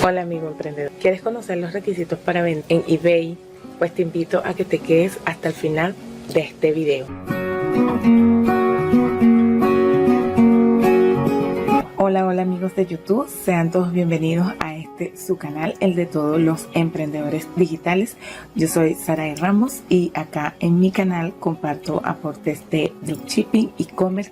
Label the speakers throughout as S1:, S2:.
S1: Hola amigo emprendedor, ¿quieres conocer los requisitos para vender en eBay? Pues te invito a que te quedes hasta el final de este video. Hola amigos de YouTube, sean todos bienvenidos a su canal, el de todos los emprendedores digitales. Yo soy Saray Ramos y acá en mi canal comparto aportes de dropshipping, e-commerce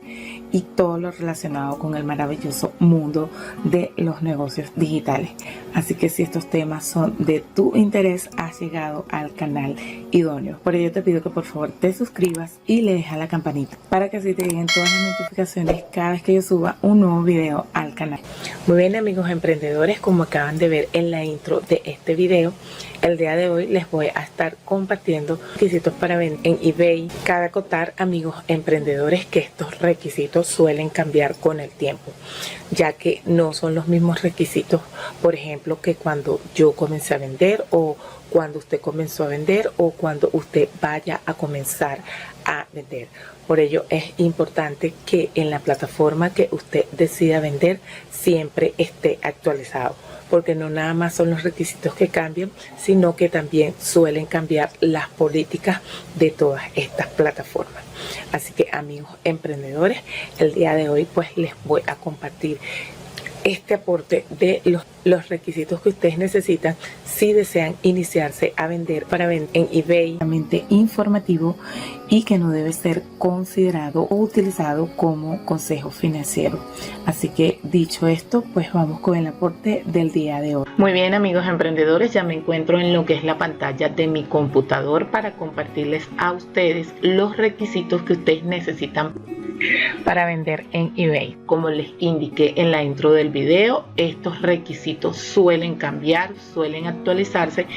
S1: y todo lo relacionado con el maravilloso mundo de los negocios digitales. Así que si estos temas son de tu interés, has llegado al canal idóneo. Por ello te pido que por favor te suscribas y le dejes la campanita para que así te lleguen todas las notificaciones cada vez que yo suba un nuevo video al canal. Muy bien amigos emprendedores, como acaban de ver en la intro de este video, el día de hoy les voy a estar compartiendo requisitos para vender en eBay. Cabe acotar amigos emprendedores que estos requisitos suelen cambiar con el tiempo, ya que no son los mismos requisitos, por ejemplo, que cuando yo comencé a vender, o cuando usted comenzó a vender, o cuando usted vaya a comenzar a vender. Por ello es importante que en la plataforma que usted decida vender siempre esté actualizado, porque no nada más son los requisitos que cambian, sino que también suelen cambiar las políticas de todas estas plataformas. Así que amigos emprendedores, el día de hoy pues les voy a compartir este aporte de los requisitos que ustedes necesitan si desean iniciarse a vender para vender en eBay. Realmente informativo y que no debe ser considerado o utilizado como consejo financiero. Así que dicho esto, pues vamos con el aporte del día de hoy. Muy bien amigos emprendedores, ya me encuentro en lo que es la pantalla de mi computador para compartirles a ustedes los requisitos que ustedes necesitan para vender en eBay. Como les indiqué en la intro del video, estos requisitos suelen cambiar, suelen actualizarse,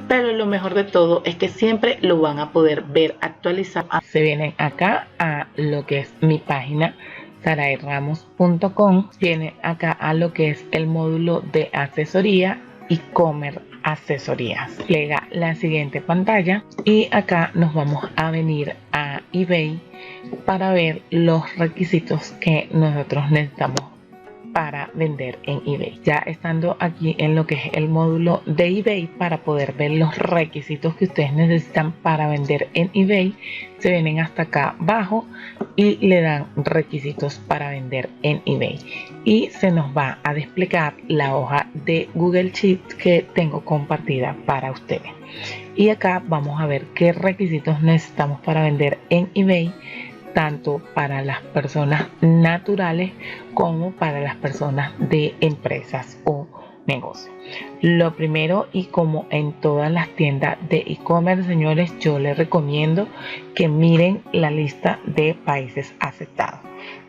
S1: pero lo mejor de todo es que siempre lo van a poder ver actualizado. Se vienen acá a lo que es mi página sarayramos.com, viene acá a lo que es el módulo de asesoría e-commerce asesorías. Plega la siguiente pantalla y acá nos vamos a venir a eBay para ver los requisitos que nosotros necesitamos para vender en eBay. Ya estando aquí en lo que es el módulo de eBay, para poder ver los requisitos que ustedes necesitan para vender en eBay, se vienen hasta acá abajo y le dan requisitos para vender en eBay, y se nos va a desplegar la hoja de Google Sheets que tengo compartida para ustedes. Y acá vamos a ver qué requisitos necesitamos para vender en eBay, tanto para las personas naturales como para las personas de empresas o negocios. Lo primero, y como en todas las tiendas de e-commerce, señores, yo les recomiendo que miren la lista de países aceptados,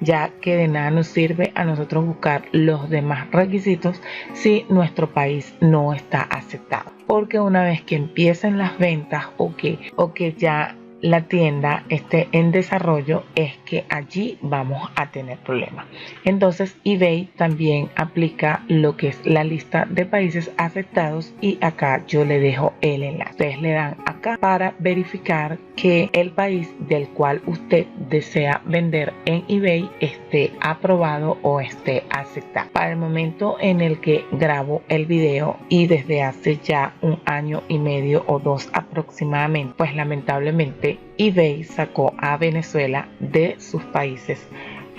S1: ya que de nada nos sirve a nosotros buscar los demás requisitos si nuestro país no está aceptado, porque una vez que empiecen las ventas o que ya la tienda esté en desarrollo, es que allí vamos a tener problemas. Entonces eBay también aplica lo que es la lista de países aceptados, y acá yo le dejo el enlace. Ustedes le dan acá para verificar que el país del cual usted desea vender en eBay esté aprobado o esté aceptado. Para el momento en el que grabo el video, y desde hace ya 1 año y medio o 2 aproximadamente, pues lamentablemente eBay sacó a Venezuela de sus países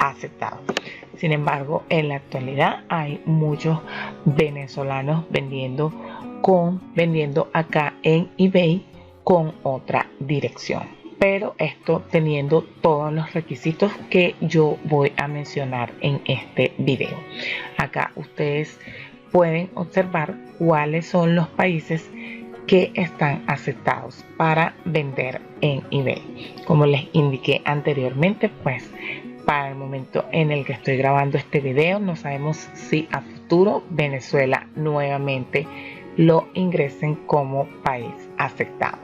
S1: aceptados. Sin embargo, en la actualidad hay muchos venezolanos vendiendo acá en eBay con otra dirección, pero esto teniendo todos los requisitos que yo voy a mencionar en este video. Acá ustedes pueden observar cuáles son los países que están aceptados para vender en eBay. Como les indiqué anteriormente, pues para el momento en el que estoy grabando este video, no sabemos si a futuro Venezuela nuevamente lo ingresen como país aceptado.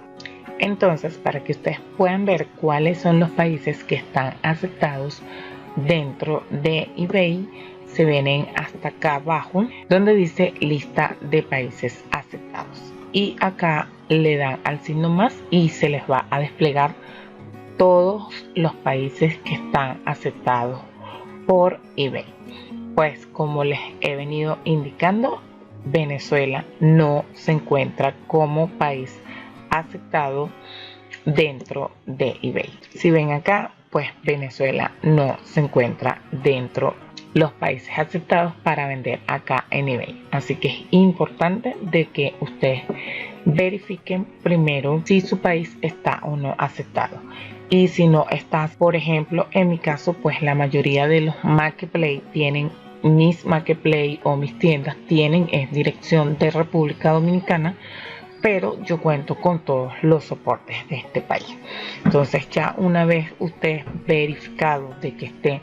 S1: Entonces, para que ustedes puedan ver cuáles son los países que están aceptados dentro de eBay, se vienen hasta acá abajo donde dice lista de países aceptados, y acá le dan al signo más y se les va a desplegar todos los países que están aceptados por eBay. Pues como les he venido indicando, Venezuela no se encuentra como país aceptado dentro de eBay. Si ven acá, pues Venezuela no se encuentra dentro de los países aceptados para vender acá en eBay. Así que es importante de que ustedes verifiquen primero si su país está o no aceptado. Y si no está, por ejemplo, en mi caso, pues la mayoría de los marketplace tienen, mis marketplace o mis tiendas tienen dirección de República Dominicana, pero yo cuento con todos los soportes de este país. Entonces, ya una vez ustedes verificado de que esté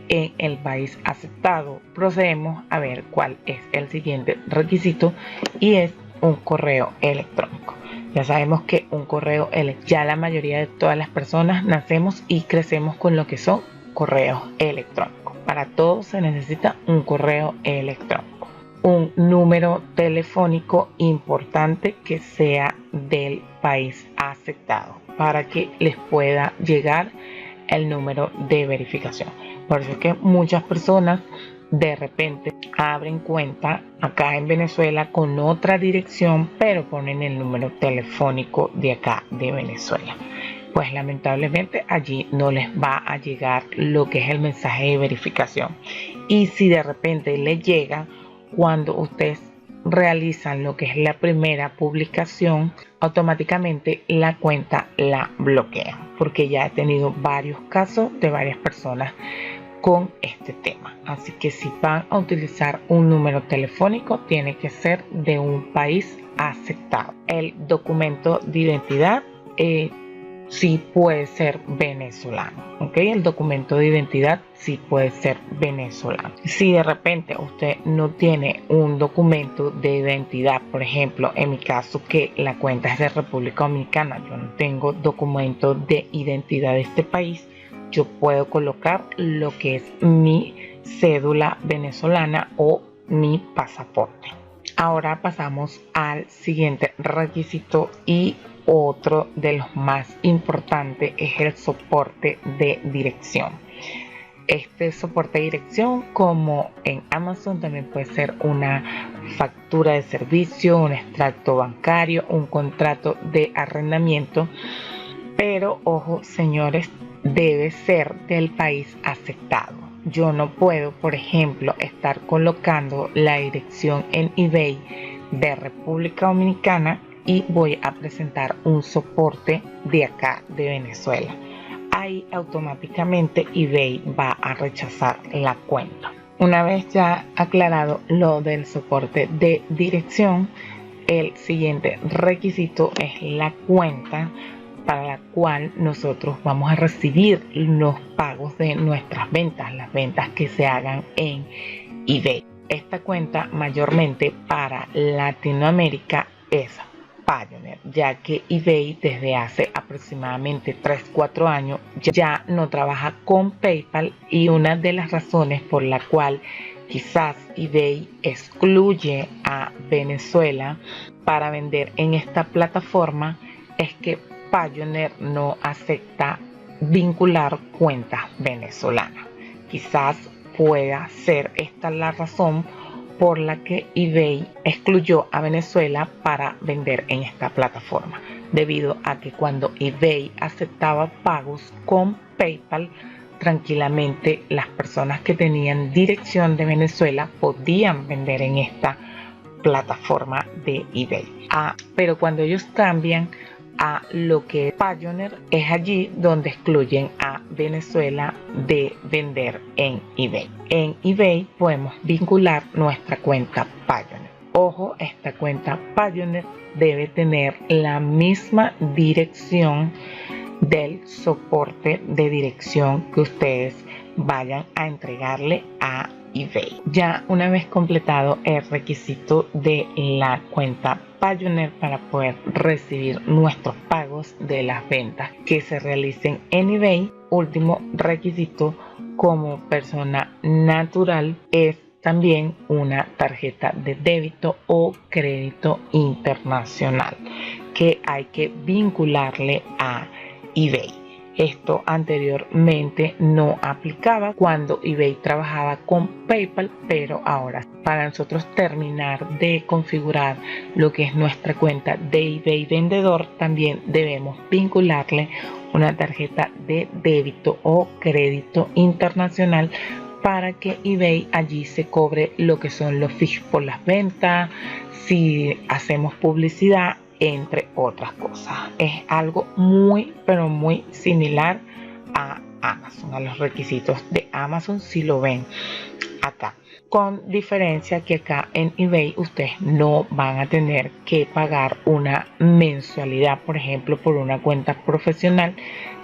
S1: en el país aceptado, procedemos a ver cuál es el siguiente requisito, y es un correo electrónico. Ya sabemos que un correo electrónico, ya la mayoría de todas las personas nacemos y crecemos con lo que son correos electrónicos. Para todo se necesita un correo electrónico. Un número telefónico importante que sea del país aceptado para que les pueda llegar el número de verificación. Por eso es que muchas personas de repente abren cuenta acá en Venezuela con otra dirección, pero ponen el número telefónico de acá de Venezuela. Pues lamentablemente allí no les va a llegar lo que es el mensaje de verificación. Y si de repente les llega, cuando ustedes realizan lo que es la primera publicación, automáticamente la cuenta la bloquean, porque ya he tenido varios casos de varias personas con este tema. Así que si van a utilizar un número telefónico, tiene que ser de un país aceptado. El documento de identidad sí puede ser venezolano, ¿ok? El documento de identidad sí puede ser venezolano. Si de repente usted no tiene un documento de identidad, por ejemplo, en mi caso que la cuenta es de República Dominicana, yo no tengo documento de identidad de este país, yo puedo colocar lo que es mi cédula venezolana o mi pasaporte. Ahora pasamos al siguiente requisito, y otro de los más importantes es el soporte de dirección. Este soporte de dirección, como en Amazon, también puede ser una factura de servicio, un extracto bancario, un contrato de arrendamiento. Pero ojo, señores, debe ser del país aceptado. Yo no puedo, por ejemplo, estar colocando la dirección en eBay de República Dominicana y voy a presentar un soporte de acá de Venezuela. Ahí automáticamente eBay va a rechazar la cuenta. Una vez ya aclarado lo del soporte de dirección, el siguiente requisito es la cuenta para la cual nosotros vamos a recibir los pagos de nuestras ventas, las ventas que se hagan en eBay. Esta cuenta mayormente para Latinoamérica es Payoneer, ya que eBay desde hace aproximadamente 3-4 años ya no trabaja con PayPal, y una de las razones por la cual quizás eBay excluye a Venezuela para vender en esta plataforma es que Payoneer no acepta vincular cuentas venezolanas. Quizás pueda ser esta la razón por la que eBay excluyó a Venezuela para vender en esta plataforma, debido a que cuando eBay aceptaba pagos con PayPal, tranquilamente las personas que tenían dirección de Venezuela podían vender en esta plataforma de eBay. Pero cuando ellos cambian a lo que es Payoneer, es allí donde excluyen a Venezuela de vender en eBay. En eBay podemos vincular nuestra cuenta Payoneer. Ojo, esta cuenta Payoneer debe tener la misma dirección del soporte de dirección que ustedes vayan a entregarle a eBay. Ya una vez completado el requisito de la cuenta Payoneer para poder recibir nuestros pagos de las ventas que se realicen en eBay, último requisito como persona natural es también una tarjeta de débito o crédito internacional que hay que vincularle a eBay. Esto anteriormente no aplicaba cuando eBay trabajaba con PayPal, pero ahora para nosotros terminar de configurar lo que es nuestra cuenta de eBay vendedor, también debemos vincularle una tarjeta de débito o crédito internacional para que eBay allí se cobre lo que son los fees por las ventas, si hacemos publicidad, entre otras cosas. Es algo muy pero muy similar a Amazon, a los requisitos de Amazon, si lo ven acá, con diferencia que acá en eBay ustedes no van a tener que pagar una mensualidad, por ejemplo, por una cuenta profesional,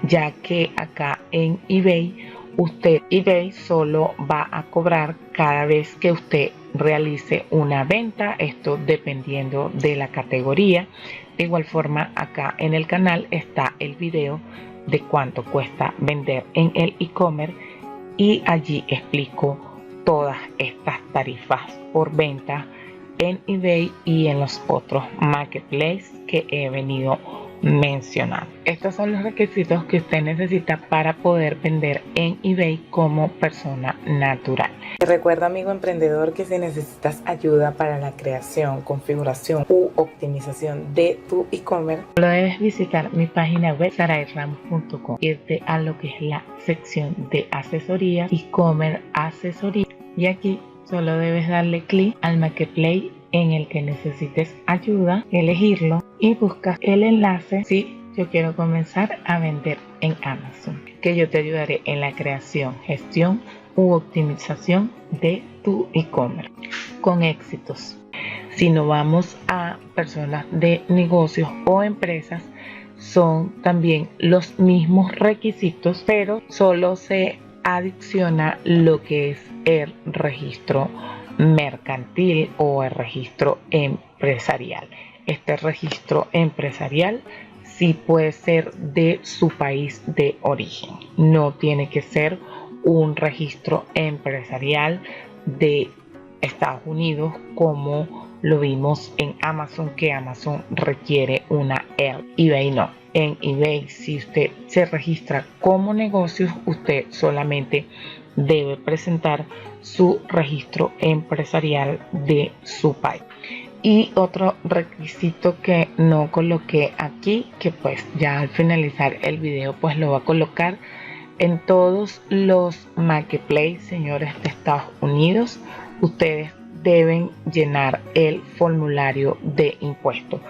S1: ya que acá en eBay solo va a cobrar cada vez que usted realice una venta, esto dependiendo de la categoría. De igual forma, acá en el canal está el video de cuánto cuesta vender en el e-commerce y allí explico todas estas tarifas por venta en eBay y en los otros marketplaces que he venido mencionar. Estos son los requisitos que usted necesita para poder vender en eBay como persona natural. Recuerda, amigo emprendedor, que si necesitas ayuda para la creación, configuración u optimización de tu e-commerce, lo debes visitar mi página web sarairramos.com, irte a lo que es la sección de asesoría, e-commerce asesoría, y aquí solo debes darle clic al marketplace en el que necesites ayuda, elegirlo y buscas el enlace si yo quiero comenzar a vender en Amazon, que yo te ayudaré en la creación, gestión u optimización de tu e-commerce con éxitos. Si no vamos a personas de negocios o empresas, son también los mismos requisitos, pero solo se adiciona lo que es el registro mercantil o el registro empresarial. Este registro empresarial sí puede ser de su país de origen, no tiene que ser un registro empresarial de Estados Unidos como lo vimos en Amazon, que Amazon requiere una EL. eBay no. En eBay, si usted se registra como negocio, usted solamente debe presentar su registro empresarial de su país. Y otro requisito que no coloqué aquí, que pues ya al finalizar el video pues lo va a colocar en todos los marketplaces, señores, de Estados Unidos, ustedes deben llenar el formulario de impuestos.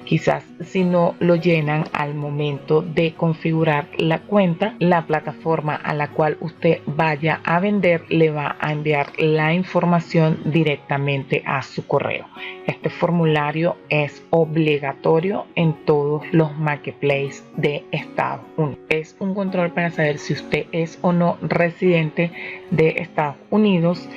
S1: Quizás si no lo llenan al momento de configurar la cuenta, la plataforma a la cual usted vaya a vender le va a enviar la información directamente a su correo. Este formulario es obligatorio en todos los marketplaces de Estados Unidos. Es un control para saber si usted es o no residente de Estados Unidos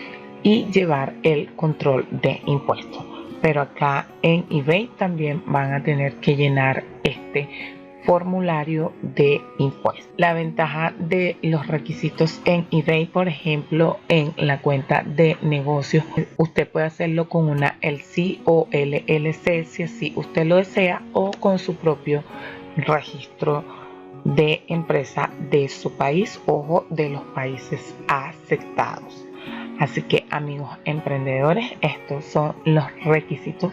S1: y llevar el control de impuestos. Pero acá en eBay también van a tener que llenar este formulario de impuestos. La ventaja de los requisitos en eBay, por ejemplo, en la cuenta de negocios, usted puede hacerlo con una LC o LLC si así usted lo desea, o con su propio registro de empresa de su país, ojo, de los países aceptados. Así que, amigos emprendedores, estos son los requisitos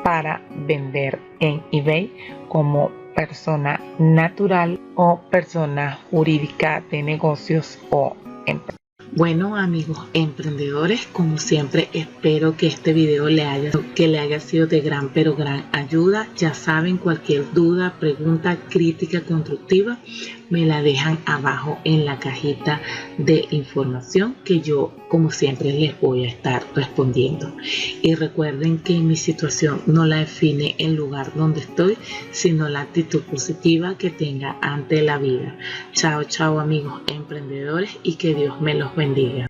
S1: para vender en eBay como persona natural o persona jurídica de negocios o empresa. Bueno, amigos emprendedores, como siempre espero que este video le haya sido de gran pero gran ayuda. Ya saben, cualquier duda, pregunta, crítica constructiva me la dejan abajo en la cajita de información, que yo como siempre les voy a estar respondiendo. Y recuerden que mi situación no la define el lugar donde estoy, sino la actitud positiva que tenga ante la vida. Chao, chao, amigos emprendedores, y que Dios me los bendiga.